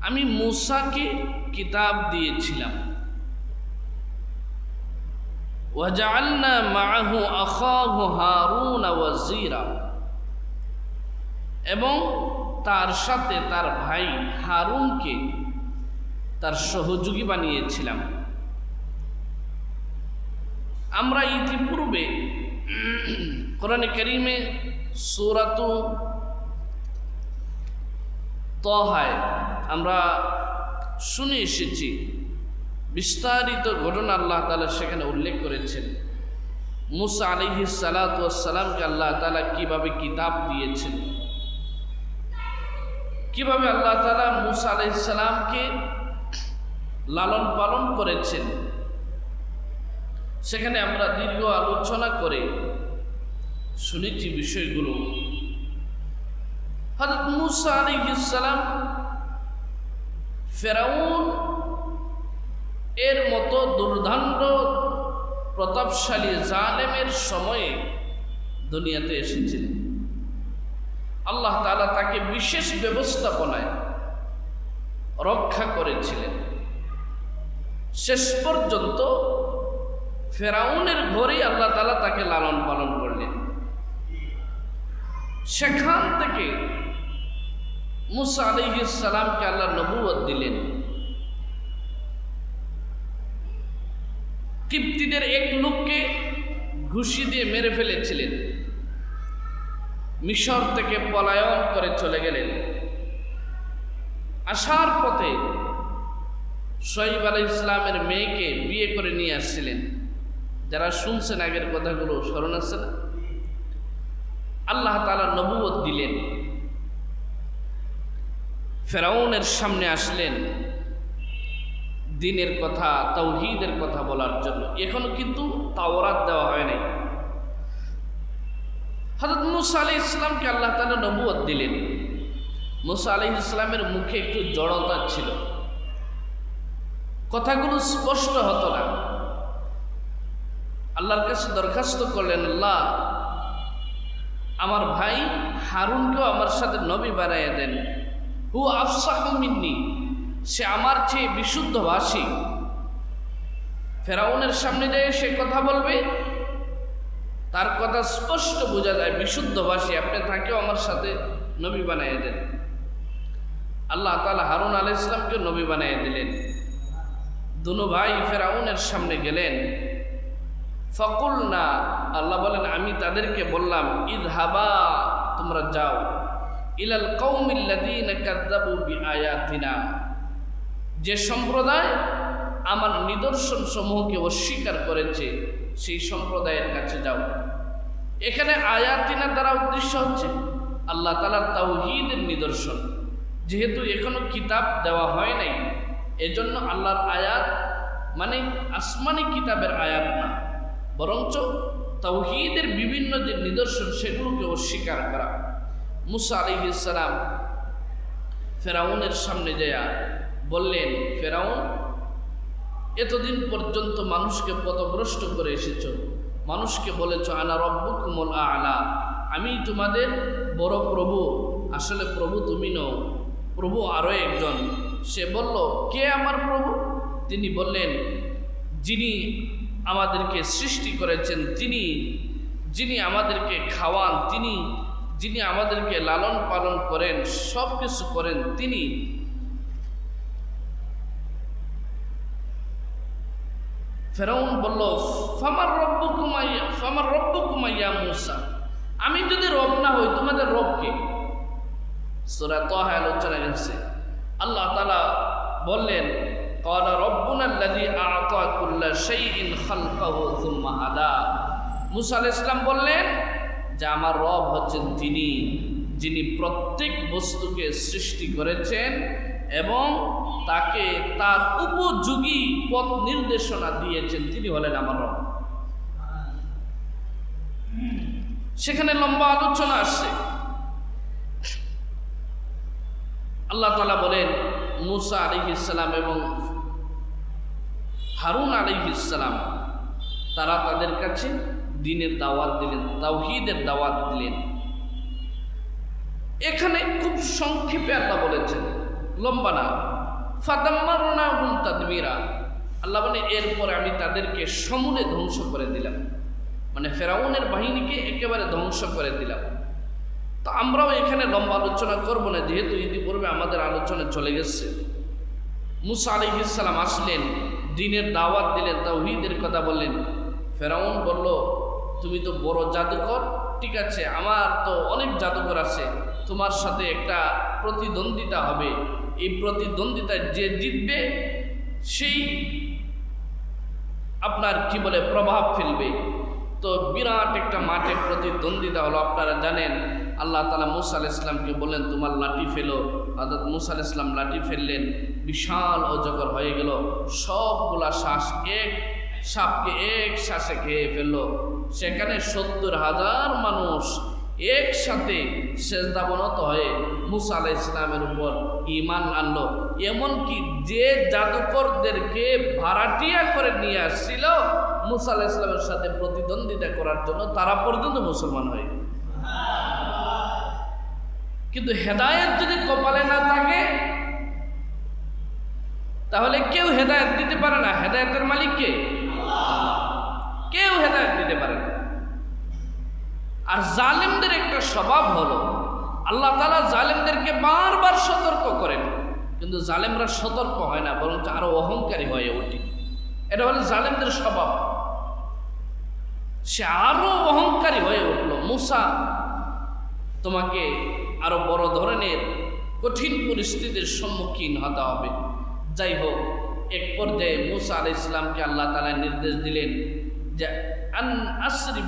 আমি মূসাকে কিতাব দিয়েছিলাম। ওয়াজআলনা মাআহু আখাহু হারুন ওয়াজিরা, এবং তার সাথে তার ভাই হারুনকে তার সহযোগী বানিয়েছিলাম। আমরা ইতিপূর্বে কোরআনে কারীমে সূরাতু তাহায় আমরা শুনে এসেছি, বিস্তারিত ঘটনা আল্লাহ তাআলা সেখানে উল্লেখ করেছেন। মূসা আলাইহিস সালাতু ওয়াস সালামকে আল্লাহ তাআলা কিভাবে কিতাব দিয়েছেন, কিভাবে আল্লাহ তাআলা মূসা আলাইহিস সালামকে লালন পালন করেছেন, সেখানে আমরা দীর্ঘ আলোচনা করে শুনেছি বিষয়গুলো। হযরত মূসা আলাইহিস সালাম ফেরাউন এর মতো দুর্দান্ত প্রতাপশালী জালেমের সময়ে দুনিয়াতে এসেছিলেন। আল্লাহ তাআলা তাকে বিশেষ ব্যবস্থাপনায় রক্ষা করেছিলেন। শেষ পর্যন্ত ফেরাউনের ঘরেই আল্লাহ তাআলা তাকে লালন পালন করলেন। সেখান থেকে মূসা আলাইহিস সালামকে আল্লাহ নবুয়ত দিলেন। কিপ্তিদের এক লোককে ঘুষি দিয়ে মেরে ফেলেছিলেন, মিশর থেকে পলায়ন করে চলে গেলেন। আসার পথে শুআয়ব আলাইহিস সালামের মেয়েকে বিয়ে করে নিয়ে আসছিলেন। যারা শুনছেন আগের কথাগুলো স্মরণ আছে না? আল্লাহ তাআলা নবুয়ত দিলেন, ফেরাউনের সামনে আসলেন দ্বীনের কথা, তাওহীদের কথা বলার জন্য। এখনো কিন্তু তাওরাত দেওয়া হয় নাই। হযরত মূসা আলাইহিস সালামকে আল্লাহ তাআলা নবুয়ত দিলেন। মূসা আলাইহিস সালামের মুখে একটু জড়তা ছিল, কথাগুলো স্পষ্ট হতো না। আল্লাহর কাছে দরখাস্ত করলেন, আল্লাহ আমার ভাই হারুনকেও আমার সাথে নবী বানাইয়া দেন। হু আফসাহু মিন্নি, সে আমার চেয়ে বিশুদ্ধ ভাষী। ফেরাউনের সামনে যেয়ে সে কথা বলবে, তার কথা স্পষ্ট বোঝা যায় বিশুদ্ধ ভাষী, আপনি তাকেও আমার সাথে নবী বানাইয়া দেন। আল্লাহ তাআলা হারুন আলাইহিস সালামকে নবী বানাইয়া দিলেন। দুনো ভাই ফেরাউনের সামনে গেলেন। ফাকুলনা, আল্লাহ বলেন আমি তাদেরকে বললাম, ইযহাবা, তোমরা যাও, ইলাল কওমিল্লাযীনা কাযযাবু বিআয়াতিনা, যে সম্প্রদায় আমার নিদর্শন সমূহকে অস্বীকার করেছে সেই সম্প্রদায়ের কাছে যাও। এখানে আয়াতিনা দ্বারা উদ্দেশ্য হচ্ছে আল্লাহ তাআলার তাওহীদের নিদর্শন। যেহেতু এখনো কিতাব দেওয়া হয় নাই, এজন্য আল্লাহর আয়াত মানে আসমানি কিতাবের আয়াত না, বরঞ্চ তাওহীদের বিভিন্ন যে নিদর্শন সেগুলোকে অস্বীকার করা। মূসা আলাইহিস সালাম ফেরাউনের সামনে যায়া বললেন, ফেরাউন, এতদিন পর্যন্ত মানুষকে পথভ্রষ্ট করে এসেছ, মানুষকে বলেছ আনা রব্বুকুমুল আ'লা, আমি তোমাদের বড় প্রভু। আসলে প্রভু তুমি নও, প্রভু আরও একজন। সে বলল, কে আমার প্রভু? তিনি বললেন, যিনি আমাদেরকে সৃষ্টি করেছেন, যিনি আমাদেরকে খাওয়ান, যিনি আমাদেরকে লালন পালন করেন, সব কিছু করেন তিনি। ফেরাউন বলল, ফামার রব্বুকুম ইয়া মূসা, আমি যদি রব না হই তোমাদের রব কে? সূরা তাহা আলোচনা গেছে। আল্লাহ তাআলা বললেন, ক্বালা রব্বুনাল্লাযী আ'তা কুল্লা শাইইন খালকাহু সুম্মা হাদা। মূসা আলাইহিস সালাম বললেন যে আমার রব হচ্ছেন তিনি, যিনি প্রত্যেক বস্তুকে সৃষ্টি করেছেন এবং তাকে তার উপযোগী পথ নির্দেশনা দিয়েছেন, তিনি হলেন আমার রব। সেখানে লম্বা আলোচনা আসছে। আল্লাহ তাআলা বলেন, মূসা আলাইহিস সালাম এবং হারুন আলাইহিস সালাম তারা তাদের কাছে দ্বীনের দাওয়াত দিলেন, তাওহীদের দাওয়াত দিলেন। এখানে খুব সংক্ষেপে আল্লাহ বলেছেন, লম্বা না। ফাদাম্মারনাহুম তাদবীরা, আল্লাহ বলে এরপরে আমি তাদেরকে সমূলে ধ্বংস করে দিলাম, মানে ফেরাউনের বাহিনীকে একেবারে ধ্বংস করে দিলাম। তো আমরাও এখানে লম্বা আলোচনা করব না, যেহেতু ইতিপূর্বে আমাদের আলোচনা চলে গেছে। মুসা আলাইহিস সালাম আসলেন, দ্বীনের দাওয়াত দিলেন, তাওহীদের কথা বললেন। ফেরাউন বলল, তুমি তো বড় জাদুকর, ঠিক আছে, আমার তো অনেক জাদুকর আছে, তোমার সাথে একটা প্রতিদ্বন্দ্বিতা হবে, এই প্রতিদ্বন্দ্বিতায় যে জিতবে সেই আপনার কি বলে প্রভাব ফেলবে। তো বিরাট একটা মাঠে প্রতিদ্বন্দ্বিতা হলো। আপনারা জানেন আল্লাহ তাআলা মুসা আলাইহিস সালামকে বললেন, তোমার লাঠি ফেলো। হযরত মুসা আলাইহিস সালাম লাঠি ফেললেন, বিশাল অজগর হয়ে গেল, সবগুলা শ্বাস এক সাপকে এক শ্বাসে খেয়ে ফেললো। সেখানে 70,000 মানুষ একসাথে সেজদাবনত হয়ে মুসা আলাইহিস সালামের উপর ঈমান আনলো। এমনকি যে জাদুকরদেরকে ভাড়াটিয়া করে নিয়ে আসছিল মুসা আলাইহিস সালামের সাথে প্রতিদ্বন্দ্বিতা করার জন্য, তারা পর্যন্ত মুসলমান হয়ে গেল। কিন্তু হেদায়েত যদি কপালে না থাকে তাহলে কেউ হেদায়েত দিতে পারে না। হেদায়েতের মালিক কে? কেউ হেদায়েত দিতে পারে না। আর জালেমদের একটা স্বভাব হলো, আল্লাহ তাআলা জালেমদেরকে বারবার সতর্ক করেন, কিন্তু জালেমরা সতর্ক হয় না, বরং আরো অহংকারী হয়ে ওঠে। এটা হলো জালেমদের স্বভাব। সে আরো অহংকারী হয়ে উঠল। মুসা, তোমাকে আরো বড় ধরনের কঠিন পরিস্থিতির সম্মুখীন হতে হবে। যাই হোক, এক পর্যায়ে মুসা আলাইহিস সালামকে আল্লাহ তাআলা নির্দেশ দিলেন যে আন আসরি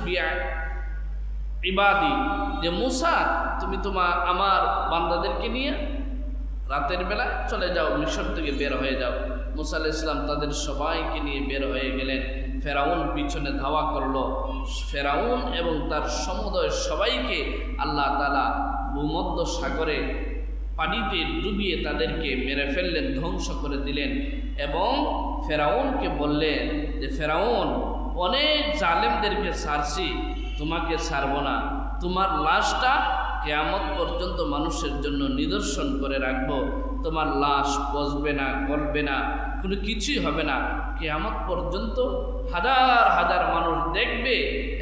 ইবাদি, যে মুসা তুমি আমার বান্দাদেরকে নিয়ে রাতের বেলা চলে যাও, মিশর থেকে বের হয়ে যাও। মুসা আলাইহিস সালাম তাদের সবাইকে নিয়ে বের হয়ে গেলেন। ফেরাউন পিছনে ধাওয়া করলো। ফেরাউন এবং তার সমুদয় সবাইকে আল্লাহ তাআলা ভূমধ্য সাগরে পানিতে ডুবিয়ে তাদেরকে মেরে ফেললেন, ধ্বংস করে দিলেন। এবং ফেরাউনকে বললেন যে ফেরাউন, অনেক জালেমদেরকে ছাড়ছি, তোমাকে ছাড়ব না। তোমার লাশটা কিয়ামত পর্যন্ত মানুষের জন্য নিদর্শন করে রাখব। তোমার লাশ পচবে না, গলবে না, কোনো কিছুই হবে না। কিয়ামত পর্যন্ত হাজার হাজার মানুষ দেখবে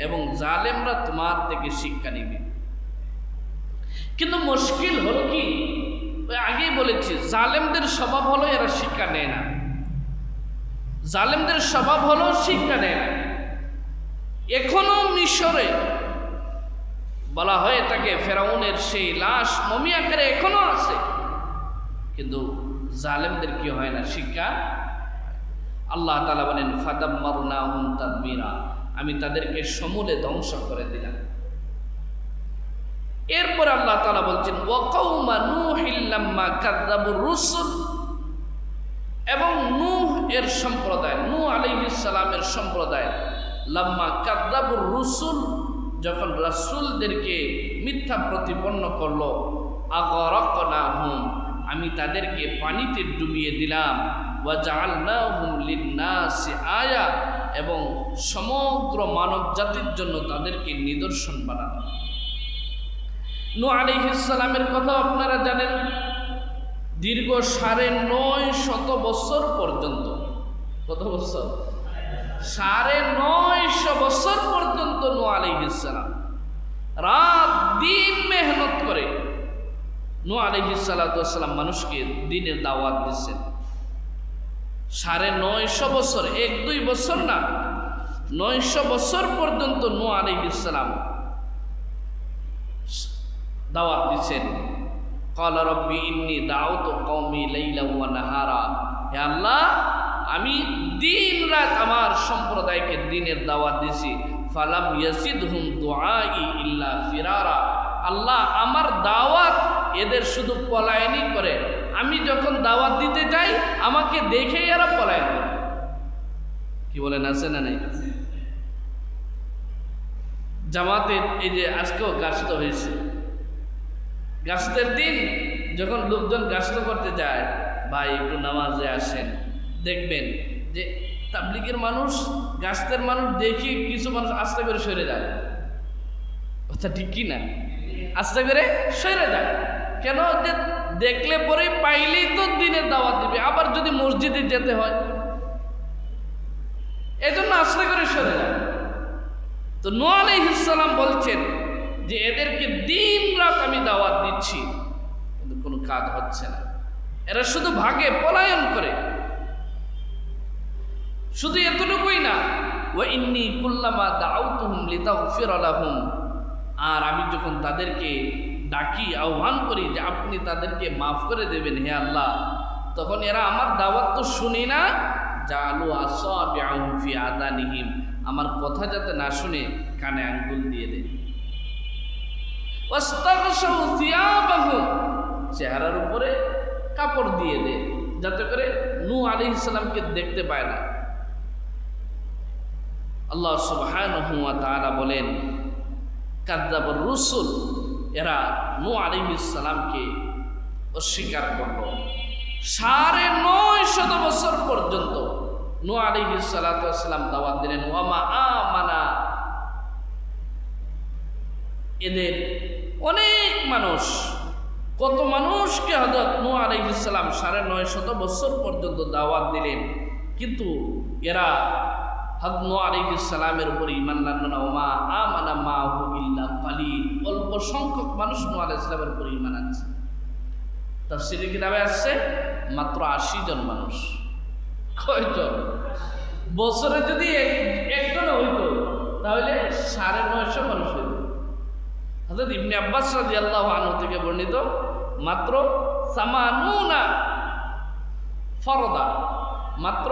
এবং জালেমরা তোমার থেকে শিক্ষা নিবে। কিন্তু মুশকিল হলো কি, ওই আগেই বলেছি, জালেমদের স্বভাব হলো এরা শিক্ষা নেয় না। জালেমদের স্বভাব হলো শিক্ষা নেয় না। এখনো মিশরে বলা হয়ে থাকে ফেরাউনের সেই লাশ মমি আকারে এখনো আছে, কিন্তু জালেমদের কি হয় না, শিক্ষা। আল্লাহ তাআলা বলেন ফাদাম্মারনাহুম তাদবীরা, আমি তাদেরকে সমূলে ধ্বংস করে দিলাম। এরপর আল্লাহ তাআলা বলছেন ওয়া কওমা নূহিল লাম্মা কাযযাবুর রুসুল, এবং নূহ এর সম্প্রদায়, নূহ আলাইহিস সালামের সম্প্রদায়, লাম্মা কাযযাবুর রুসুল, যখন রাসূলদেরকে মিথ্যা প্রতিপন্ন করলো, আগরাকনাহুম, আমি তাদেরকে পানিতে ডুবিয়ে দিলাম। ওয়া জাআলনাহুম লিন-নাসি আয়া, এবং সমগ্র মানব জাতির জন্য তাদেরকে নিদর্শন বানালাম। নূহ আলাইহিস সালামের কথা আপনারা জানেন, দীর্ঘ ৯৫০ বছর পর্যন্ত, কত বছর? ৯৫০ বছর পর্যন্ত নূহ আলাইহিস সালাম রাত দিন মেহনত করে নূহ আলাইহিস সালাম মানুষকে দ্বীনের দাওয়াত দিচ্ছেন। ৯৫০ বছর, ১-২ বছর না, ৯০০ বছর পর্যন্ত নূহ আলাইহিস সালাম দাওয়াত দিচ্ছেন। ক্বালা রাব্বি ইন্নী দাউতু কওমি লাইলা ওয়া নাহারা, হে আল্লাহ, আমি দিন রাত আমার সম্প্রদায়কে দ্বীনের দাওয়াত দিছি। ফালাম ইয়াজিদহুম দুআই ইল্লা ফিরারা, আল্লাহ আমার দাওয়াত এদের শুধু পলায়নই করে। আমি যখন দাওয়াত দিতে যাই আমাকে দেখেই এরা পলায়ন করে। কি বলেন, আছে না নাই? জামাতের এই যে আজকেও গাছত হয়েছে, গাছতের দিন যখন লোকজন গাছত করতে যায়, ভাই একটু নামাজে আসেন, দেখবেন যে তাবলীগের মানুষ, গাছতের মানুষ দেখি কিছু মানুষ আস্তে করে সরে যায়। কথা ঠিক কিনা? আস্তে করে সরে যায় কেন? যে দেখলে পরে পাইলেই তো তো দিনের দাওয়াত দিবে, আবার যদি মসজিদে যেতে হয়, এজন্য আস্তে করে সরে যায়। তো নূহ আলাইহিস সালাম বলছেন যে এদেরকে দিন রাত আমি দাওয়াত দিচ্ছি, কিন্তু কোনো কাজ হচ্ছে না, এরা শুধু ভাগে পলায়ন করে। শুধু এতটুকুই না, ওয়া ইন্নী কুল্লামা দাউতুহুম লিতাগফিরা লাহুম, আর আমি যখন তাদেরকে ডাকি, আহ্বান করি যে আপনি তাদেরকে মাফ করে দেবেন হে আল্লাহ, তখন এরা আমার দাওয়াত তো শুনি না, জালু আসাবিআহুম ফি আযানিহিম, আমার কথা যাতে না শুনে কানে আঙ্গুল দিয়ে দেয়। ওয়াস্তাগশাউ সিয়াবাহুম, চেহারার উপরে কাপড় দিয়ে দেয় যাতে করে নূহ আলাইহিস সালামকে দেখতে পায় না। আল্লাহ সুবহানাহু ওয়া তাআলা বলেন কাযযাবার রুসুল, এরা নূহ আলাইহিস সালামকে অস্বীকার করল। 950 বছর পর্যন্ত নূহ আলাইহিস সালাতু ওয়াস সালাম দাওয়াত দিলেন। ওয়া মা আমানা, এদের অনেক মানুষ, কত মানুষকে হযরত নূহ আলাইহিস সালাম 950 বছর পর্যন্ত দাওয়াত দিলেন, কিন্তু এরা হযরত নূহ আলাইহিস সালামের উপর ঈমান আনলো না। ওয়া মা আমানা মাহু ইল্লা কালিল, অল্প সংখ্যক মানুষ নূহ আলাইহিস সালামের উপর ঈমান আনছে। তাফসীরে কিতাবে আসছে মাত্র 80 জন মানুষ। কয়জন? বছরে যদি একজন হইতো তাহলে 950 মানুষ হইত। হযরত ইবনে আব্বাস রাদিয়াল্লাহু আনহু থেকে বর্ণিত মাত্র 80 ফরদা, মাত্র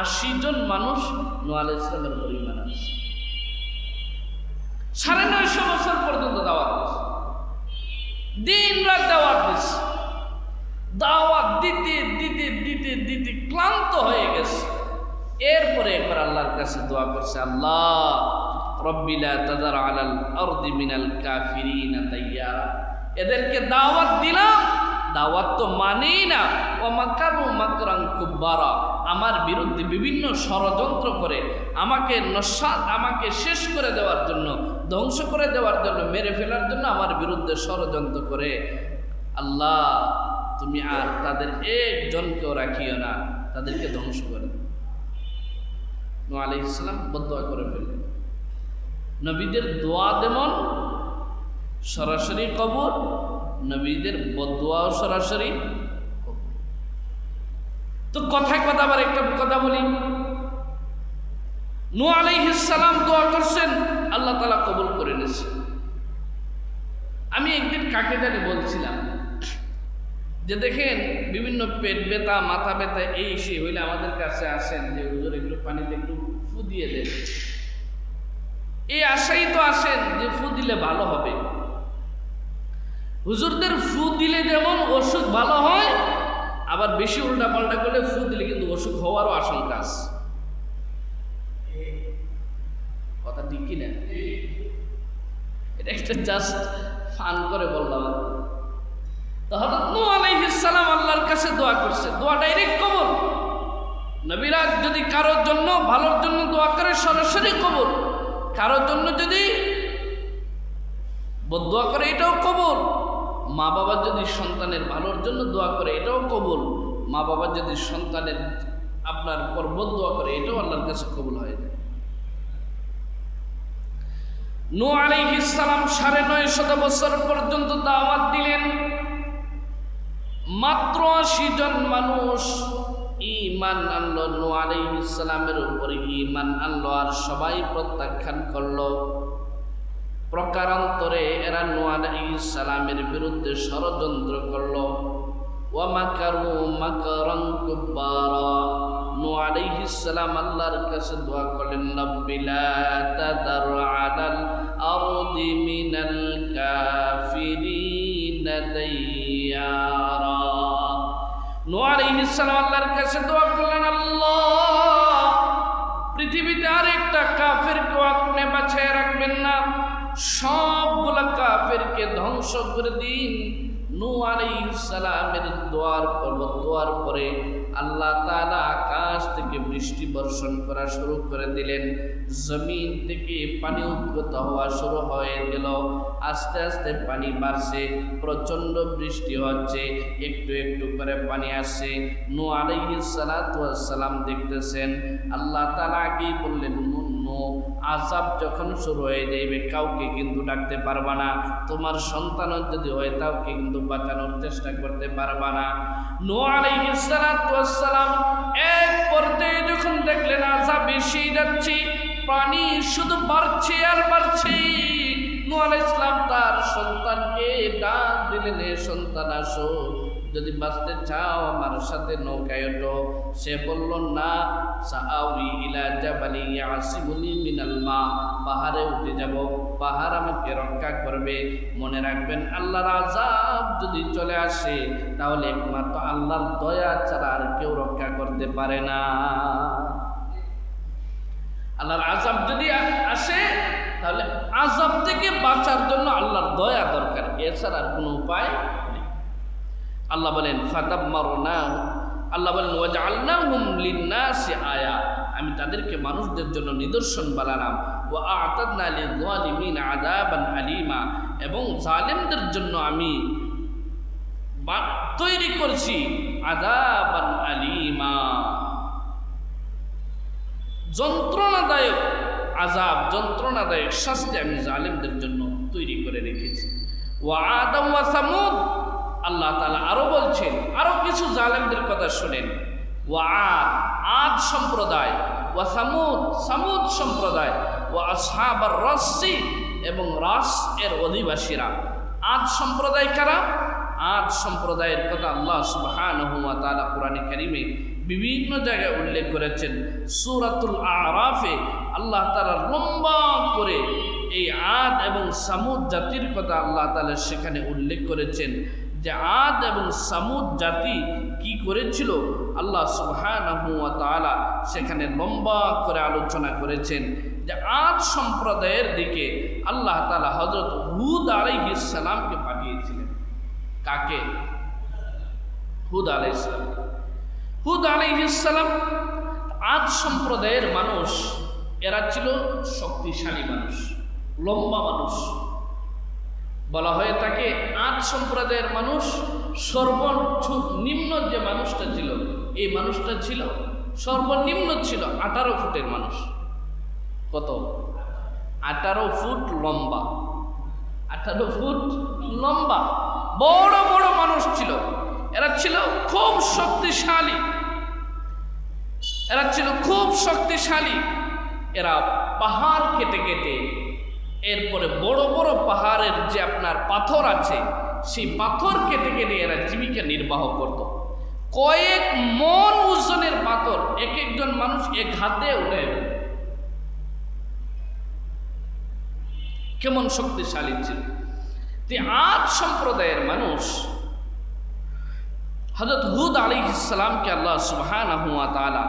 80 জন মানুষ নূহ আলাইহিস সালামের উপর ঈমান আনছে। 950 বছর পর্যন্ত দাওয়াত দিচ্ছে, দিন রাত দাওয়াত দিচ্ছে, দাওয়াত দিতে দিতে দিতে দিতে ক্লান্ত হয়ে গেছে। এরপরে একবার আল্লাহর কাছে দোয়া করছে, আল্লাহ রব্বি লা তাযার আলাল আরদি মিনাল কাফিরিনা দাইয়ারা, এদেরকে দাওয়াত দিলাম, দাওয়াত তো মানেই না। ওয়া মাকারু মাকরান কুব্বারা, আমার বিরুদ্ধে বিভিন্ন ষড়যন্ত্র করে আমাকে শেষ করে দেওয়ার জন্য, ধ্বংস করে দেওয়ার জন্য, মেরে ফেলার জন্য আমার বিরুদ্ধে ষড়যন্ত্র করে। আল্লাহ তুমি আর তাদের একজনকেও রাখিও না, তাদেরকে ধ্বংস করে। নূহ আলাইহিস সালাম বদদুয়া করে ফেললেন। নবীদের দোয়া যেমন সরাসরি কবুল, নবীদের বদদুয়াও সরাসরি কবুল। তো কথায় কথা আবার একটা কথা বলি, নূহ আলাইহিস সালাম দোয়া করছেন, আল্লাহ তাআলা কবুল করে নিয়েছেন। আমি একদিন কাকে জানি বলছিলাম যে দেখেন বিভিন্ন পেট ব্যথা, মাথা ব্যথা, এই সেই হইলে আমাদের কাছে আসেন যে হুজুর একটু পানিতে একটু ফু দিয়ে দেন। এই আশাই তো আসেন যে ফু দিলে ভালো হবে। হুজুরদের ফু দিলে যেমন অসুখ ভালো হয়, আবার বেশি উল্টা পাল্টা করলে ফু দিলে কিন্তু অসুখ হওয়ারও আশঙ্কা আছে। কথা ঠিক কিনা? এটা একটা জাস্ট ফান করে বললাম। তো হযরত নূহ আলাইহিস সালাম আল্লাহর কাছে দোয়া করছে, দোয়া ডাইরেক্ট কবুল। নবীরা যদি কারোর জন্য ভালোর জন্য দোয়া করে সরাসরি কবুল, কারোর জন্য যদি বদদুয়া করে এটাও কবুল। মা বাবা যদি সন্তানের ভালোর জন্য দোয়া করে এটাও কবুল। মা বাবা যদি সন্তানের আপনার পর বদদুয়া করে এটাও আল্লাহর কাছে কবুল হয়ে যায়। নূহ আলাইহিস সালাম 950 বছর পর্যন্ত দাওয়াত দিলেন, মাত্র 80 জন মানুষ ঈমান আনলো। নূহ আলাইহিস সালামের উপরে ঈমান আনলো, আর সবাই প্রত্যাখ্যান করলো। প্রকারান্তরে এরা নূহ আলাইহিস সালামের বিরুদ্ধে ষড়যন্ত্র করলো। ওয়া মাকারু মাকরান কুব্বারা, নূহ আলাইহিস সালাম আল্লাহর কাছে দোয়া করলেন, রব্বি লা তাযার আলাল আরদি মিনাল কাফিরিনা দাইয়ারা। নূহ আলাইহিস সালাম আল্লাহর কাছে দোয়া করলেন, আল্লাহ পৃথিবীতে আর একটা কাফেরকে আপনি বাঁচিয়ে রাখবেন না, সবগুলা কাফেরকে ধ্বংস করে দিন। নূহ আলাইহিস সালামের দোয়ার পরে আল্লাহ তাআলা আকাশ থেকে বৃষ্টি বর্ষণ করা শুরু করে দিলেন। জমিন থেকে পানি উদ্গত হওয়া শুরু হয়ে গেল। আস্তে আস্তে পানি বাড়ছে, প্রচণ্ড বৃষ্টি হচ্ছে, একটু একটু করে পানি আসছে। নূহ আলাইহিস সালাতু ওয়াস সালাম দেখতেছেন। আল্লাহ তাআলা আগেই বললেন, আযাব যখন শুরু হয়ে যাবে কাউকে কিন্তু ডাকতে পারবা না, তোমার সন্তানও যদি হয় তাকে কিন্তু বাঁচানোর চেষ্টা করতে পারবা না। নূহ আলাইহিস সালাতু ওয়াস সালাম এক পর্যায়ে যখন দেখলেন আযাব বেশি যাচ্ছে, পানি শুধু বাড়ছে আর বাড়ছে, নূহ আলাইহিস সালাম তার সন্তানকে ডাক দিলেন, সন্তান আসো, যদি বাঁচতে চাও আমার সাথে নৌকায় ওঠো। সে বলল, না, সাআউই ইলা জাবালি ইয়াসিমুনি মিনাল মা, পাহাড়ে উঠে যাব, পাহাড় আমাকে রক্ষা করবে। মনে রাখবেন, আল্লাহর আযাব যদি চলে আসে তাহলে একমাত্র আল্লাহর দয়া ছাড়া আর কেউ রক্ষা করতে পারে না। আল্লাহর আযাব যদি আসে তাহলে আযাব থেকে বাঁচার জন্য আল্লাহর দয়া দরকার, এছাড়া আর কোনো উপায় নেই। আল্লাহ বলেন ফাদাম্মারনাহু, আল্লাহ বলেন ওয়াজআলনাহুম লিন-নাসি আয়া, আমি তাদেরকে মানুষদের জন্য নিদর্শন বানালাম। ওয়া আ'তাদনা লিয-যালিমিনা আযাবান আলীমা, এবং জালেমদের জন্য আমি তৈরি করছি আযাবান আলীমা, যন্ত্রণাদায়ক আযাব, যন্ত্রণাদায়ক শাস্তি আমি জালেমদের জন্য তৈরি করে রেখেছি। ওয়া আদম ওয়া সামুদ, আল্লাহ তাআলা আরো বলছেন, আরো কিছু জালেমদের কথা শুনেন। ওয়া আদ সম্প্রদায়, ওয়া সামুদ সম্প্রদায়, ওয়া আসহাবার রাসসি, এবং রাস এর অধিবাসীরা। আদ সম্প্রদায় কারা? আদ সম্প্রদায়ের কথা আল্লাহ সুবহানাহু ওয়া তাআলা কোরআনে কারীমে বিভিন্ন জায়গায় উল্লেখ করেছেন। সূরাতুল আরাফে আল্লাহ তাআলা লম্বা করে এই আদ এবং সামুদ জাতির কথা আল্লাহ তাআলা সেখানে উল্লেখ করেছেন, যে আদ এবং সামুদ জাতি কি করেছিল আল্লাহ সুবহানাহু ওয়া তাআলা সেখানে লম্বা করে আলোচনা করেছেন। যে আদ সম্প্রদায়ের দিকে আল্লাহ তাআলা হযরত হুদ আলাইহিস সালামকে পাঠিয়েছিলেন। কাকে? হুদ আলাইহিস সালাম। হুদ আলাইহিস সালাম আদ সম্প্রদায়ের মানুষ, এরা ছিল শক্তিশালী মানুষ, লম্বা মানুষ। বলা হয়ে থাকে আদ সম্প্রদায়ের মানুষ সর্বনিম্ন যে মানুষটা ছিল, এই মানুষটা ছিল সর্বনিম্ন ছিল 18 ফুটের মানুষ। কত? 18 ফুট লম্বা, 18 ফুট লম্বা, বড় বড় মানুষ ছিল। এরা ছিল খুব শক্তিশালী, এরা ছিল খুব শক্তিশালী। এরা পাহাড় কেটে কেটে, এরপরে বড় বড় পাহাড়ের যে আপনার পাথর আছে, সেই পাথর কেটে কেটে এরা জীবিকা নির্বাহ করত। কয়েক মন ওজনের পাথর এক একজন মানুষ এক হাতে উঠে। কেমন শক্তিশালী ছিল! আদ সম্প্রদায়ের মানুষ হযরত হুদ আলাইহিস সালামকে আল্লাহ সুবহানাহু ওয়া তাআলা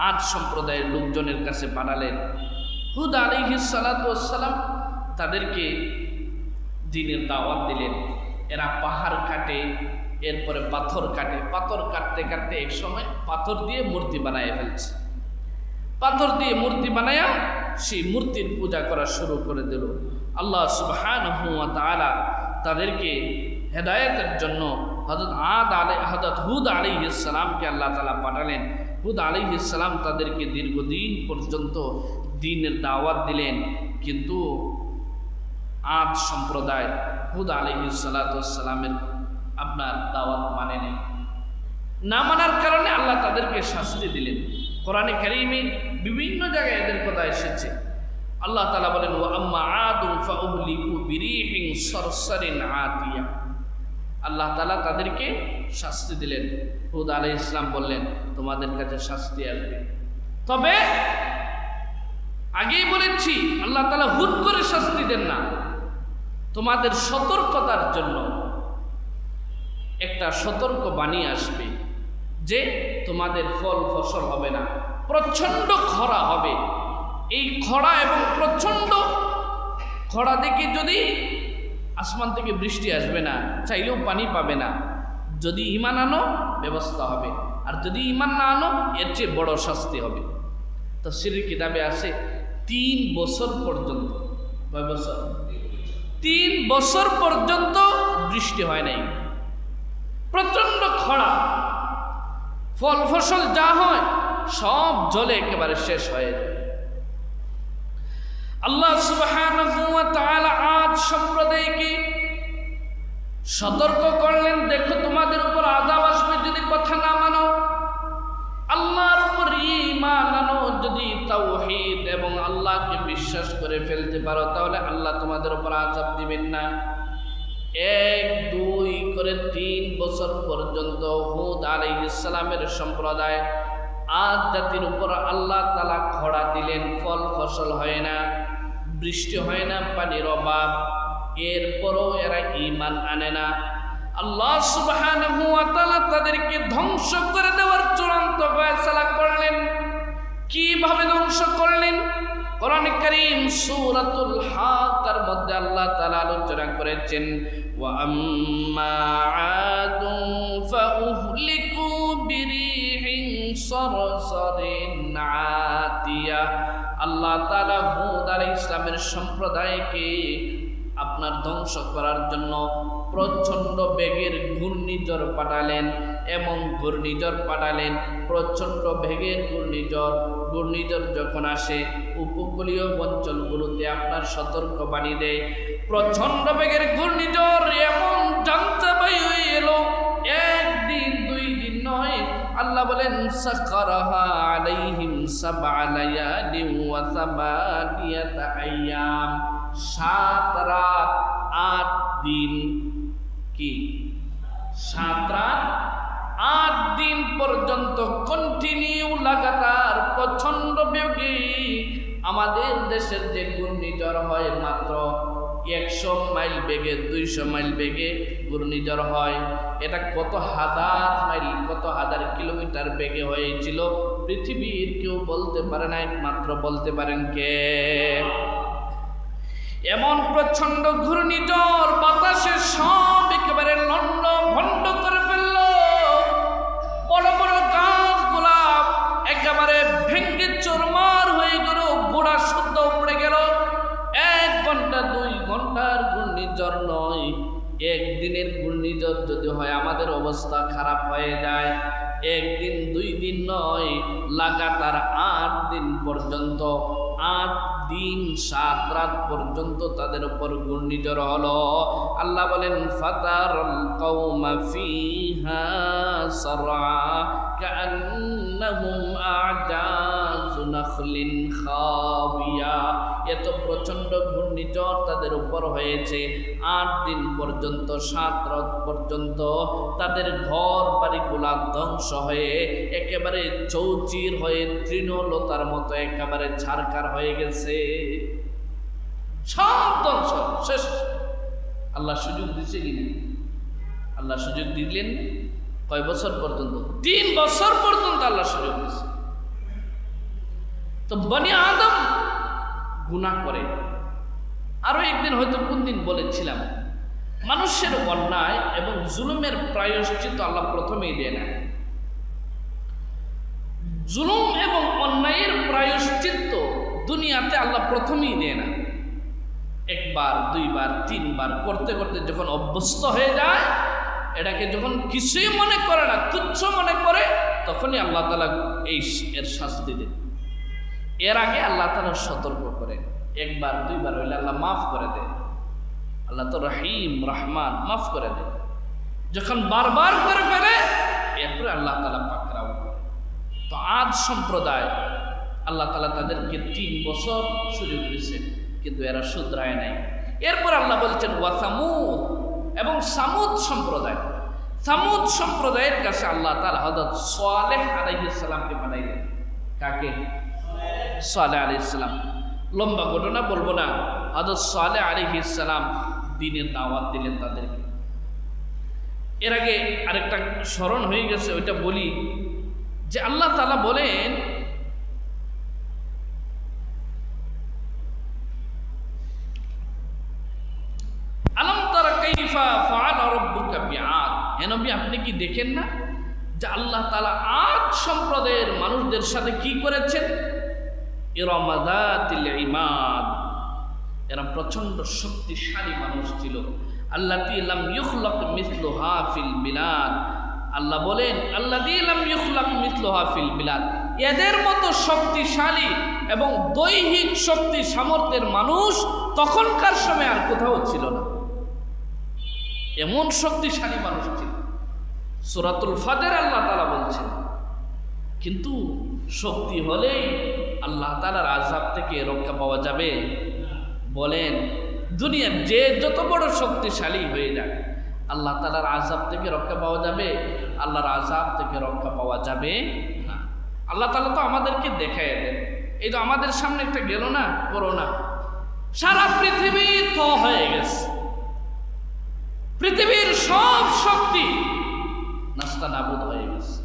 আদ সম্প্রদায়ের লোকজনের কাছে পাঠালেন। হুদ আলাইহিস সালাতু ওয়াস সালাম তাদেরকে দ্বীনের দাওয়াত দিলেন। এরা পাহাড় কাটে, এরপরে পাথর কাটে, পাথর কাটতে কাটতে এক সময় পাথর দিয়ে মূর্তি বানায় ফেলছে। পাথর দিয়ে মূর্তি বানায়া সেই মূর্তির পূজা করা শুরু করে দিল। আল্লাহ সুবহানাহু ওয়া তাআলা তাদেরকে হেদায়েতের জন্য হযরত হুদ আলাইহিস সালামকে আল্লাহ তাআলা পাঠালেন। হুদ আলাইহিস সালাম তাদেরকে দীর্ঘদিন পর্যন্ত দ্বীনের দাওয়াত দিলেন, কিন্তু আদ সম্প্রদায় হুদ আলাইহিস সালাতু ওয়াস সালামের আপনার দাওয়াত মানে নেই। না মানার কারণে আল্লাহ তাদেরকে শাস্তি দিলেন। কোরআনে কারীমে বিভিন্ন জায়গায় এদের কথা এসেছে। আল্লাহ তাআলা বলেন, ওয়া আম্মা আদুন ফাউহলিকু বিরিহিন সারসারিন আতিয়া। আল্লাহ তাআলা তাদেরকে শাস্তি দিলেন। হুদ আলাইহিস সালাম বললেন, তোমাদের কাছে শাস্তি আসবে, তবে আগেই বলেছি আল্লাহ তাআলা হুট করে শাস্তি দেন না, তোমাদের সতর্কতার জন্য একটা সতর্ক বাণী আসবে, যে তোমাদের ফল ফসল হবে না, প্রচণ্ড খরা হবে। এই খরা এবং প্রচণ্ড খরা দেখে যদি আসমান থেকে বৃষ্টি আসবে না, চাইলেও পানি পাবে না। যদি ঈমান আনো ব্যবস্থা হবে, আর যদি ঈমান না আনো এর চেয়ে বড় শাস্তি হবে। তাফসীরের কিতাবে আছে 3 বছর পর্যন্ত, কয় বছর? 3 বছর পর্যন্ত বৃষ্টি হয় নাই। প্রচণ্ড খরা, ফল ফসল যা হয় সব জলে একেবারে শেষ হয়ে যায়। আল্লাহ সুবহানাহু ওয়া তাআলা আদ সম্প্রদায়কে সতর্ক করলেন, দেখো তোমাদের উপর আযাব আসবে যদি কথা না মানো, আল্লাহর উপর ঈমান আনো। যদি তাওহীদ এবং আল্লাহকে বিশ্বাস করে ফেলতে পারো তাহলে আল্লাহ তোমাদের উপর আযাব দিবেন না। 1, 2 করে 3 বছর পর্যন্ত হুদ আলাইহিস সালামের সম্প্রদায় আদ জাতির উপর আল্লাহ তাআলা খরা দিলেন, ফল ফসল হয় না, বৃষ্টি হয় না, পানির অভাব। এরপরও এরা ঈমান আনে না। আল্লাহ সুবহানাহু ওয়া তাআলা তাদেরকে ধ্বংস করে দেওয়ার চূড়ান্ত ফয়সালা করলেন। কিভাবে ধ্বংস করলেন? কোরআনে কারীম সূরাতুল হাক্কার মধ্যে আল্লাহ তাআলা আলোচনা করেছেন, ওয়া আম্মা আদুন ফাউহলিকু বিরিহিন সরসরিন আতিয়া। আল্লাহ তাআলা হুদ আলাইহিস সালামের সম্প্রদায়কে আপনার ধ্বংস করার জন্য প্রচণ্ড বেগের ঘূর্ণিঝড় পাঠালেন। এবং ঘূর্ণিঝড় পাঠালেন, প্রচণ্ড বেগের ঘূর্ণিঝড় যখন আসে উপকূলীয় অঞ্চলগুলোতে আপনার সতর্কবাণী দেয়। প্রচণ্ড বেগের ঘূর্ণিঝড় এমন জানচাবাই হয়ে এলো, 1 দিন 2 দিন নয়। আল্লাহ বলেন সাখারাহা আলাইহিম 7 লায়ালিন ওয়া 8 আইয়াম, 7 রাত 8 দিন, কি 7 রাত 8 দিন পর্যন্ত কন্টিনিউ লাগাতার প্রচণ্ড বেগে। আমাদের দেশের যে ঘূর্ণিঝড় হয় মাত্র 100 মাইল বেগে, 200 মাইল বেগে ঘূর্ণিঝড় হয়, এটা কত হাজার মাইল, কত হাজার কিলোমিটার বেগে হয়েছিল পৃথিবীর কেউ বলতে পারে না, একমাত্র বলতে পারেন কে? এমন প্রচণ্ড ঘূর্ণিঝড় বাতাসে সব একেবারে লন্ড ভন্ড করে ফেলল। বড় বড় গাছগুলা একেবারে ভেঙ্গে চুরমার হয়ে গেল, গোড়া শুদ্ধ উপড়ে গেল। 1 ঘন্টা 2 ঘন্টার ঘূর্ণিঝড় নয়, 1 দিনের ঘূর্ণিঝড় যদি হয় আমাদের অবস্থা খারাপ হয়ে যায়। 1 দিন 2 দিন নয়, লাগাতার 8 দিন পর্যন্ত, 8 দিন 7 রাত পর্যন্ত তাদের উপর ঘূর্ণিঝড় হলো। আল্লাহ বলেন ফাতারাল কওমা ফিহা সারআ কাআন্নাহুম আ'জাযু নাখলিন খাবিয়া। এত প্রচণ্ড ঘূর্ণিঝড় তাদের উপর হয়েছে। 8 দিন পর্যন্ত, 7 রাত পর্যন্ত তাদের ঘর বাড়িগুলা ধ্বংস হয়ে একেবারে চৌচির হয়ে তৃণলতার মতো একেবারে ছারখার হয়ে গেছে। সব ধ্বংস শেষ। আল্লাহ সুযোগ দিচ্ছে কিনা? আল্লাহ সুযোগ দিলেন কয় বছর পর্যন্ত? 3 বছর পর্যন্ত আল্লাহ সুযোগ দিচ্ছে। তো বনি আদম গুনাহ করে। আরো একদিন হয়তো কোন দিন বলেছিলাম, মানুষের অন্যায় এবং জুলুমের প্রায়শ্চিত্ত আল্লাহ প্রথমেই দেয় না। জুলুম এবং অন্যায়ের প্রায়শ্চিত্ত দুনিয়াতে আল্লাহ প্রথমেই দেয় না। 1 বার 2 বার 3 বার করতে করতে যখন অভ্যস্ত হয়ে যায়, এটাকে যখন কিছুই মনে করে না, তুচ্ছ মনে করে, তখনই আল্লাহ তাআলা এর শাস্তি দেন। এর আগে আল্লাহ তাআলা সতর্ক করে। 1 বার 2 বার হইলে আল্লাহ মাফ করে দেয়। আল্লাহ তো রহিম রহমান, মাফ করে দেয়। যখন বারবার করে ফেলে এরপরে আল্লাহ তাআলা পাকড়াও করে। তো আদ সম্প্রদায় আল্লাহ তাআলা তাদেরকে 3 বছর সুযোগ দিয়েছেন, কিন্তু এরা শুধরায় নাই। এরপর আল্লাহ বলছেন ওয়া সামুদ, এবং সামুদ সম্প্রদায়। সামুদ সম্প্রদায়ের কাছে আল্লাহ তাআলা হযরত সালেহ আলাইহিস সালামকে পাঠাইলেন। কাকে? সালেহ আলাইহিস সালাম। লম্বা ঘটনা বলবো না। হযরত সালেহ আলাইহিস সালাম দ্বীনের দাওয়াত দিলেন তাদেরকে। এর আগে আরেকটা স্মরণ হয়ে গেছে, ওইটা বলি যে আল্লাহ তাআলা বলেন আলম দেখেন না যে আল্লাহ তাআলা আদ সম্প্রদায়ের মানুষদের সাথে কি করেছেন? ইরামাদাতিল ইমাদ, এরা প্রচণ্ড শক্তিশালী মানুষ ছিল। আল্লাতী লাম ইউখলাক মিসলুহা ফিল বিলাদ, আল্লাহ বলেন আল্লাতী লাম ইউখলাক মিসলুহা ফিল বিলাদ, এদের মতো শক্তিশালী এবং দৈহিক শক্তি সামর্থ্যের মানুষ তখনকার সময় আর কোথাও ছিল না। এমন শক্তিশালী মানুষ ছিল। সূরাতুল ফাজর আল্লাহ তাআলা বলছেন, কিন্তু শক্তি হলেই আল্লাহ তাআলার আযাব থেকে রক্ষা পাওয়া যাবে? বলেন, দুনিয়ার যে যত বড় শক্তিশালী হয়ে যাক, আল্লাহ তাআলার আযাব থেকে রক্ষা পাওয়া যাবে? আল্লাহর আযাব থেকে রক্ষা পাওয়া যাবে না। আল্লাহ তাআলা তো আমাদেরকে দেখায় দেন। এই তো আমাদের সামনে একটা গেল না করোনা, সারা পৃথিবী তো হয়ে গেছে, পৃথিবীর সব শক্তি নাস্তা নাবুদ হয়ে গেছে।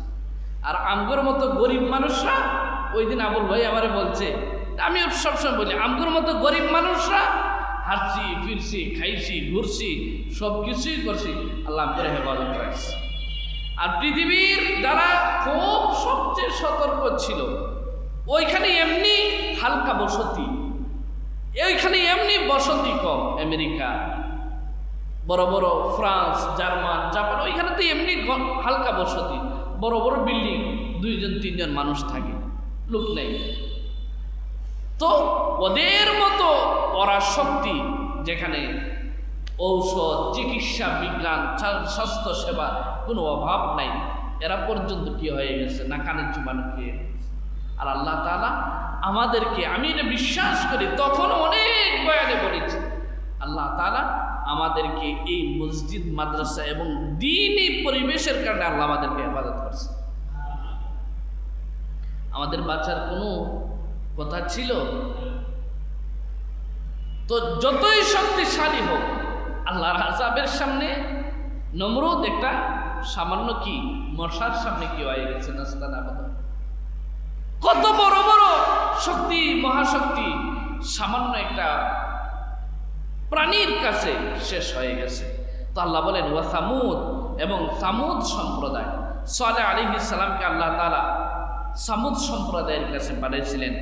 আর আমগোর মতো গরিব মানুষরা, ওই দিন আবুল ভাই আমারে বলছে, আমি সবসময় বলি আমগোর মতো গরিব মানুষরা হাঁটছি, ফিরছি, খাইছি, ঘুরছি, সব কিছুই করছি, আল্লাহ করে হেফাজত রাখছি। আর পৃথিবীর যারা খুব সবচেয়ে সতর্ক ছিল, ওইখানে এমনি হালকা বসতি, ওইখানে এমনি বসতি কম, আমেরিকা, বড় বড় ফ্রান্স, জার্মান, জাপান, ওইখানে তো এমনি হালকা বসতি, বড় বড় বিল্ডিং, 2-3 মানুষ থাকে, লোক নেই। তো ওদের মতো পরাশক্তি, যেখানে ঔষধ, চিকিৎসা, বিজ্ঞান, স্বাস্থ্য সেবা কোনো অভাব নাই, এরা পর্যন্ত কি হয়ে গেছে? না কানের চুমানো খেয়ে। আর আল্লাহ তাআলা আমাদেরকে, আমি এটা বিশ্বাস করি, তখন অনেক বয়ানে বলেছি, আল্লাহ তাআলা আমাদেরকে এই মসজিদ, মাদ্রাসা এবং দ্বীনি পরিবেশের কারণে আল্লাহ আমাদেরকে হেফাজত করছে। আমাদের বাঁচার কোনো কথা ছিল? তো যতই শক্তিশালী হোক, আল্লাহর আযাবের সামনে নমরুদ একটা সামান্য কি মশার সামনে কি হয়ে গেছে? নাস্তা নাবুদ। কত বড় বড় শক্তি, মহাশক্তি সামান্য একটা প্রাণীর কাছে শেষ হয়ে গেছে। তো আল্লাহ বলেন ওয়া সামুদ, এবং সামুদ সম্প্রদায়, সালেহ আলাইহিস সালামকে আল্লাহ তাআলা সামুদ সম্প্রদায়ের কাছে পাঠিয়েছিলেন।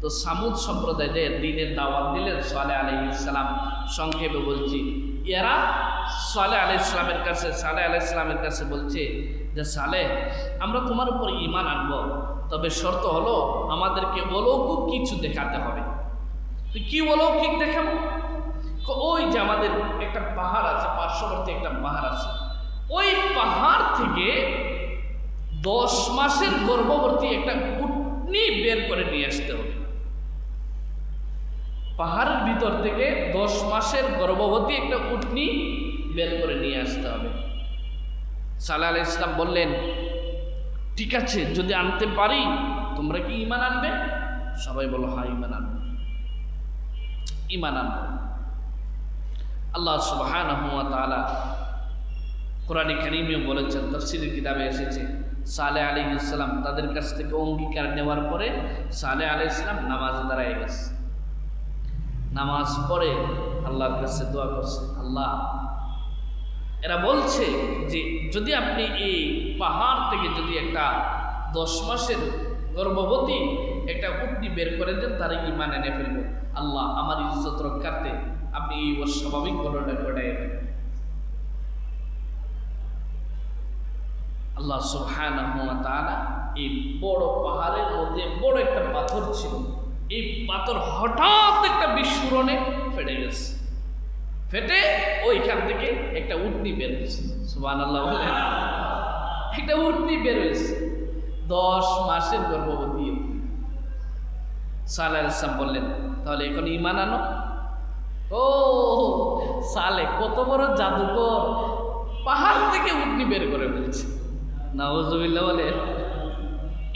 তো সামুদ সম্প্রদায়ের দ্বীনের দাওয়াত দিলেন সালেহ আলাইহিস সালাম। সংক্ষেপে বলছি, এরা সালেহ আলাইহিস সালামের কাছে, সালেহ আলাইহিস সালামের কাছে বলছে যে সালেহ, আমরা তোমার উপর ঈমান আনব, তবে শর্ত হলো আমাদেরকে অলৌকিক কিছু দেখাতে হবে। তো কি অলৌকিক দেখাবো? ওই যে আমাদের একটা পাহাড় আছে, পার্শ্ববর্তী একটা পাহাড় আছে, ওই পাহাড় থেকে 10 মাসের গর্ভবতী একটা উটনি বের করে নিয়ে আসতে হবে। পাহাড়ের ভিতর থেকে 10 মাসের গর্ভবতী একটা উটনি বের করে নিয়ে আসতে হবে। সালেহ আলাইহিস সালাম বললেন, ঠিক আছে, যদি আনতে পারি তোমরা কি ঈমান আনবে? সবাই বলো হ্যাঁ ঈমান আনবে, ঈমান আনবে। আল্লাহ সুবহানাহু ওয়া তাআলা কোরআনে কারীমেও বলেছেন, তাফসীরের কিতাবে এসেছে, সালেহ আলাইহিস সালাম তাদের কাছ থেকে অঙ্গীকার নেওয়ার পরে সালেহ আলাইহিস সালাম নামাজে দাঁড়ায় গেছে। নামাজ পড়ে আল্লাহর কাছে দোয়া করছে, আল্লাহ, এরা বলছে যে যদি আপনি এই পাহাড় থেকে যদি একটা 10 মাসের গর্ভবতী একটা উটনি বের করে দেন, তারা ঈমান এনে ফেলবে। আল্লাহ, আমার ইজ্জত রক্ষার্থে আপনি এই অস্বাভাবিক ঘটনা ঘটায়। আল্লাহ সুবহানাহু ওয়া তাআলা এই বড় পাহাড়ের মধ্যে বড় একটা পাথর ছিল, এই পাথর হঠাৎ একটা বিস্ফোরণে ফেটে গেছে। ফেটে ওইখান থেকে একটা উটনি বের হয়েছে। সুবহানাল্লাহ বলেন, একটা উটনি বের হয়েছে, 10 মাসের গর্ভবতী। সালেহ আলাইহিস সালাম বললেন, তাহলে এখন ঈমান আনো। ও সালেহ কত বড় জাদুকর, পাহাড় থেকে উটনি বের করে ফেলছে। নাউজুবিল্লাহ বলে,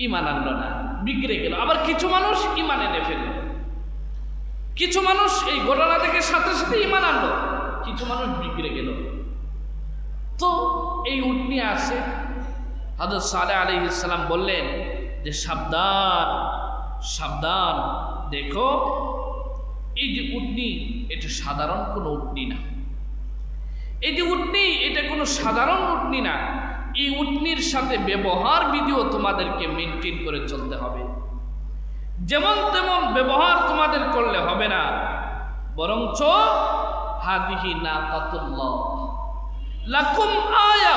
ঈমান আনলো না, বিগড়ে গেল। আবার কিছু মানুষ ঈমান এনে ফেলল, কিছু মানুষ এই ঘটনা থেকে সাথে সাথে ঈমান আনলো, কিছু মানুষ বিগড়ে গেল। তো এই উটনি আসে, হযরত সালেহ আলাইহিস সালাম বললেন যে সাবধান সাবধান, দেখো এই যে উটনি, এটা সাধারণ কোনো উটনি না। এই যে উটনি, এটা কোনো সাধারণ উটনি না, এই উটনির সাথে ব্যবহার বিধিও তোমাদেরকে মেনটেন করে চলতে হবে। যেমন তেমন ব্যবহার তোমাদের করলে হবে না, বরঞ্চ হাদিহি নাকাতুল্লাহ লাকুম আয়া,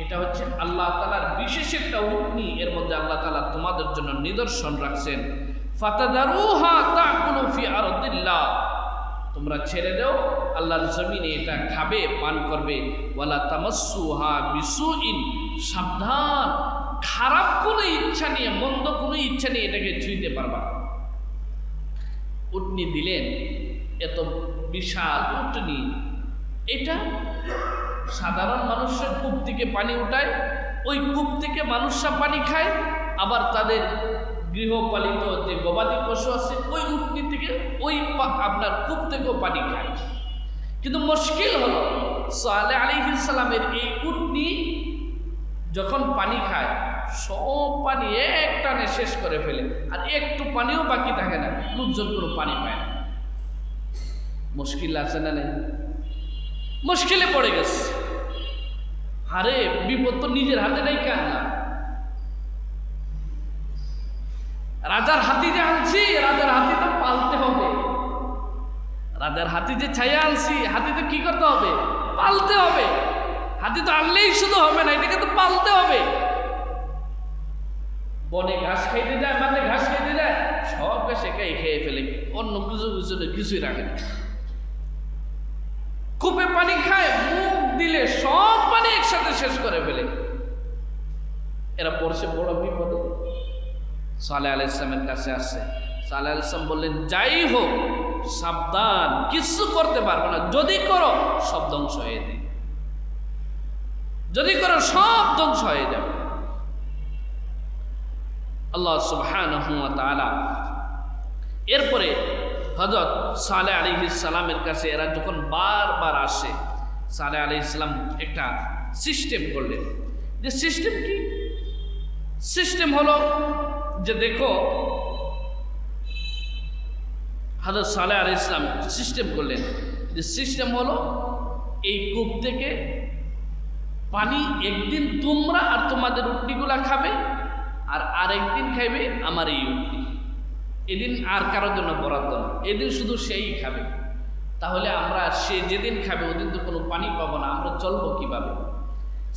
এটা হচ্ছে আল্লাহ তাআলার বিশেষ একটা উটনি, এর মধ্যে আল্লাহ তাআলা তোমাদের জন্য নিদর্শন রাখছেন। ফাতাদারুহা তাকুলু ফি আরদিল্লাহ, তোমরা ছেড়ে দাও আল্লাহর জমিনে এটা খাবে পান করবে। ওয়ালা তামাসসুহা বিসুইন, সাবধান, খারাপ কোনো ইচ্ছা নিয়ে, মন্দ কোনো ইচ্ছা নিয়ে এটাকে ছুঁইতে পারবা। উটনি দিলেন, এত বিশাল উটনি, এটা সাধারণ মানুষের কূপ থেকে পানি উঠায়, ওই কূপ থেকে মানুষরা পানি খায়, আবার তাদের গৃহপালিত যে গবাদি পশু আছে ওই উটনি থেকে ওই আপনার কূপ থেকেও পানি খায়। কিন্তু মুশকিল হলো সালেহ আলাইহিস সালামের এই উটনি যখন পানি খায় সব পানি এক টানে শেষ করে ফেলে, আর একটু পানিও বাকি থাকে না, লোকজন কোনো পানি পায় না। মুশকিল আছে না নেই? মুশকিলে পড়ে গেছে। আরে বিপদ তো নিজের হাতে নাই, কেন না? রাজার হাতি যে আনছি, রাজার হাতি তো পালতে হবে। রাজার হাতি যে ছায়া আনছি, হাতি তো কি করতে হবে? পালতে হবে। হাতি তো আনলেই শুধু হবে না, এটাকে তো পালতে হবে। বনে ঘাস খাইতে যায়, মানে ঘাস খাইতে যায়, সব ঘাস একাই খেয়ে ফেলে, অন্য কিছুই রাখে না। কূপে পানি খায়, মুখ দিলে সব পানি একসাথে শেষ করে ফেলে। এরা পড়ছে বড় বিপদে। সালেহ আলাইহিস সালামের কাছে আসছে। সালেহ আলাইহিস সালাম বললেন, যাই হোক সাবধান, কিছু করতে পারবে না, যদি করো সব ধ্বংস হয়ে যাবে, যদি করো সব ধ্বংস হয়ে যাবে। আল্লাহ সুবহানাহু ওয়া তাআলা এরপরে হযরত সালেহ আলাইহিস সালামের কাছে এরা যখন বারবার আসে, সালেহ আলাইহিস সালাম একটা সিস্টেম করলেন। যে সিস্টেম কি? সিস্টেম হলো যে দেখো, হযরত সালেহ আলাইহিস সালাম সিস্টেম করলেন, যে সিস্টেম হলো এই কূপ থেকে পানি একদিন তোমরা আর তোমাদের উটনিগুলা খাবে, আর আরেকদিন খাইবে আমার এই উটনি। এদিন আর কারোর জন্য বরাদ্দ না, এদিন শুধু সেই খাবে। তাহলে আমরা সে যেদিন খাবে ওদিন তো কোনো পানি পাবো না, আমরা চলবো কিভাবে?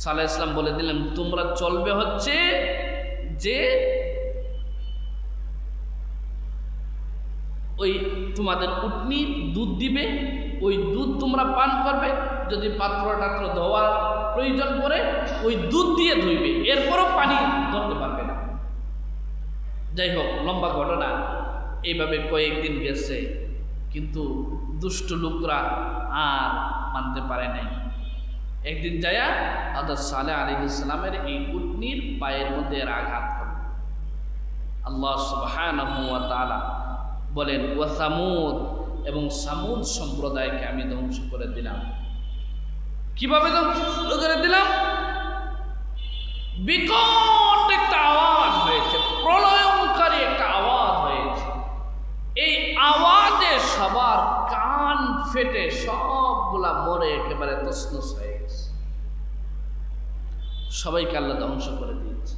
সালেহ ইসলাম বলে দিলেন, তোমরা চলবে হচ্ছে যে ওই তোমাদের উটনি দুধ দিবে, ওই দুধ তোমরা পান করবে, যদি পাত্র টাত্র ধোয়ার প্রয়োজন পড়ে ওই দুধ দিয়ে ধুইবে, এরপরও পানি ধরতে পারবে না। যাই হোক, লম্বা ঘটনা। এইভাবে কয়েকদিন গেছে, কিন্তু দুষ্ট লোকরা আর মানতে পারে নাই। একদিন যায়া হযরত সালেহ আলাইহিস সালামের এই উটনির পায়ের মধ্যে এর আঘাত করল। আল্লাহ সুবহানাহু ওয়া তাআলা বলেন, ওয়া সামুদ, এবং সামুদ সম্প্রদায়কে আমি ধ্বংস করে দিলাম। কিভাবে ধ্বংস করে দিলাম? বিকট একটা আওয়াজ হয়েছে, প্রলয়ঙ্কারী একটা আওয়াজ হয়েছে। এই আওয়াজে সবার কান ফেটে সবগুলা মরে একেবারে তছনছ হয়ে গেছে। সবাইকে আল্লাহ ধ্বংস করে দিয়েছে।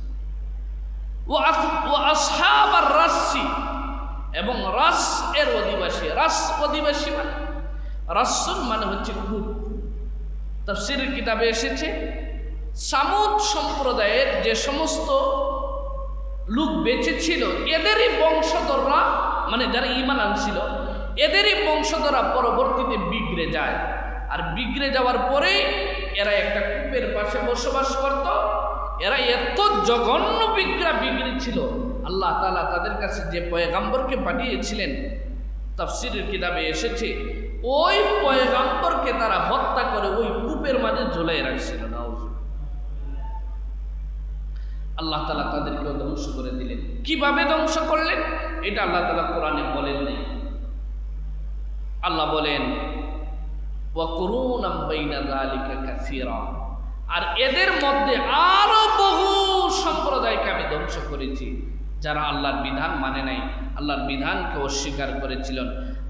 ও আসহাবার রাসসি, এবং রাস এর অধিবাসী। রাস অধিবাসী মানে, রাসুল মানে হচ্ছে কূপ। তাফসীরের কিতাবে এসেছে সামুদ সম্প্রদায়ের যে সমস্ত লোক বেঁচে ছিল, এদেরই বংশধররা, মানে যারা ঈমান আনছিল, এদেরই বংশধররা পরবর্তীতে বিগড়ে যায়। আর বিগড়ে যাওয়ার পরে এরা একটা কূপের পাশে বসবাস করত। এরা এত জঘন্য বিগড়ে ছিল, আল্লাহ তাআলা তাদের কাছে যে পয়গাম্বরকে পাঠিয়েছিলেন, তাফসীরের কিতাবে এসেছে ওই পয়গাম্বরকে তারা হত্যা করে ওই কূপের মাঝে ঝুলাই রাখছিল। আল্লাহ তাআলা তাদেরকেও ধ্বংস করে দিলেন। কিভাবে ধ্বংস করলেন এটা আল্লাহ তাআলা কোরআনে বলেন নাই। আল্লাহ বলেন, ওয়া কুরুনাম বাইনা যালিকা কাসীরা, আর এদের মধ্যে আরো বহু সম্প্রদায়কে আমি ধ্বংস করেছি যারা আল্লাহর বিধান মানে নাই, আল্লাহর বিধানকে অস্বীকার করেছিলেন।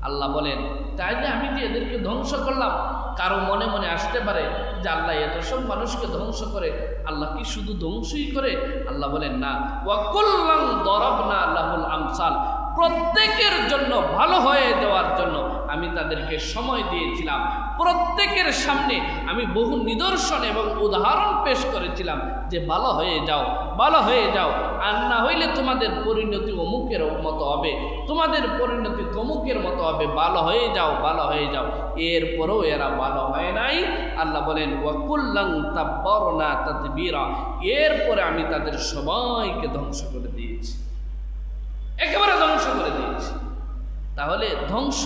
আল্লাহ বলেন, তাই যে আমি যে এদেরকে ধ্বংস করলাম, কারো মনে মনে আসতে পারে যে আল্লাহ এত সব মানুষকে ধ্বংস করে, আল্লাহ কি শুধু ধ্বংসই করে? আল্লাহ বলেন না, ওয়াকুল্লান দরাবনা লাহুল আমসাল, প্রত্যেকের জন্য ভালো হয়ে যাওয়ার জন্য আমি তাদেরকে সময় দিয়েছিলাম, প্রত্যেকের সামনে আমি বহু নিদর্শন এবং উদাহরণ পেশ করেছিলাম যে ভালো হয়ে যাও, ভালো হয়ে যাও, আর না হইলে তোমাদের পরিণতি অমুকের মতো হবে, তোমাদের পরিণতি তমুকের মতো হবে, ভালো হয়ে যাও, ভালো হয়ে যাও। এরপরেও এরা ভালো হয় নাই। আল্লাহ বলেন ওয়াকুল্লান তাব্বারনা তাদবীরা, এরপরে আমি তাদের সবাইকে ধ্বংস করে দিয়েছি, একেবারে ধ্বংস করে দিয়েছি। তাহলে ধ্বংস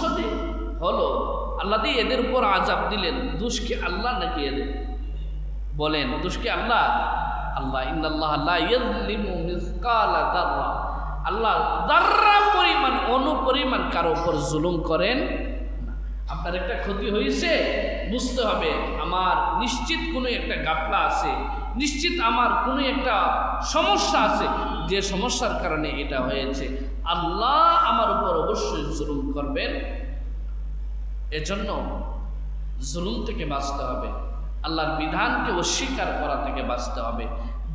হলো আল্লাহ দিয়ে এদের উপর আযাব দিলেন, দোষ কি আল্লাহ নাকি এদের? বলেন দোষ কি আল্লাহ? আল্লাহ ইন্নাল্লাহা লা ইয়াযলিমু মিসকালা যাররা, আল্লাহ যাররা পরিমাণ অনুপরিমাণ কারো উপর জুলুম করেন না। আপনার একটা ক্ষতি হয়েছে, বুঝতে হবে আমার নিশ্চিত কোনো একটা গাফলা আছে, নিশ্চিত আমার কোনো একটা সমস্যা আছে, যে সমস্যার কারণে এটা হয়েছে, আল্লাহ আমার উপর অবশ্যই জুলুম করবেন। এজন্য জুলুম থেকে বাঁচতে হবে, আল্লাহর বিধানকে অস্বীকার করা থেকে বাঁচতে হবে।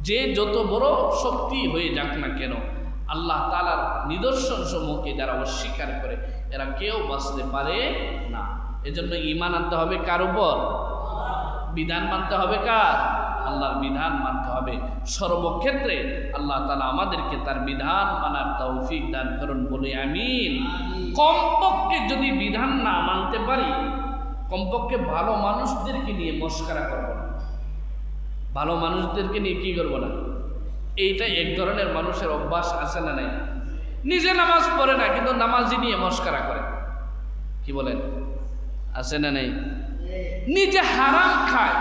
যে যত বড় শক্তি হয়ে যাক না কেন, আল্লাহ তাআলার নিদর্শন সমূহকে যারা অস্বীকার করে এরা কেউ বাঁচতে পারে না। এজন্য ঈমান আনতে হবে কার উপর? বিধান মানতে হবে কার? আল্লাহর বিধান মানতে হবে সর্বক্ষেত্রে। আল্লাহ তাআলা আমাদেরকে তার বিধান মানার তৌফিক দান করুন, বলি আমিন। কমপক্ষে যদি বিধান না মানতে পারি, কমপক্ষে ভালো মানুষদেরকে নিয়ে মস্করা করব না, ভালো মানুষদেরকে নিয়ে কি করব না। এইটা এক ধরনের মানুষের অভ্যাস আছে না নাই? নিজে নামাজ পড়ে না কিন্তু নামাজি নিয়ে মস্করা করে, কি বলেন? আছে না নাই? নিজে হারাম খায়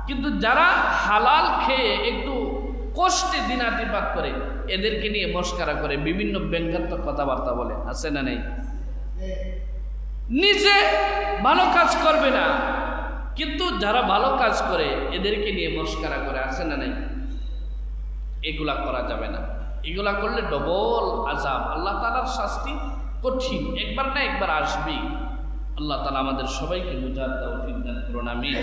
কিন্তু যারা হালাল খেয়ে একটু কষ্টে দিনাতিপাত করে এদেরকে নিয়ে মস্করা করে, বিভিন্ন ব্যঙ্গাত্মক কথাবার্তা বলে, আছে না নাই? নিজে ভালো কাজ করবে না কিন্তু যারা ভালো কাজ করে এদেরকে নিয়ে মস্করা করে, আছে না নাই? এগুলা করা যাবে না, এগুলা করলে ডবল আযাব, আল্লাহ তাআলার শাস্তি কঠিন, একবার না একবার আসবেই। আল্লাহ তাআলা আমাদের সবাইকে বুঝার তৌফিক দান করুন, আমিন।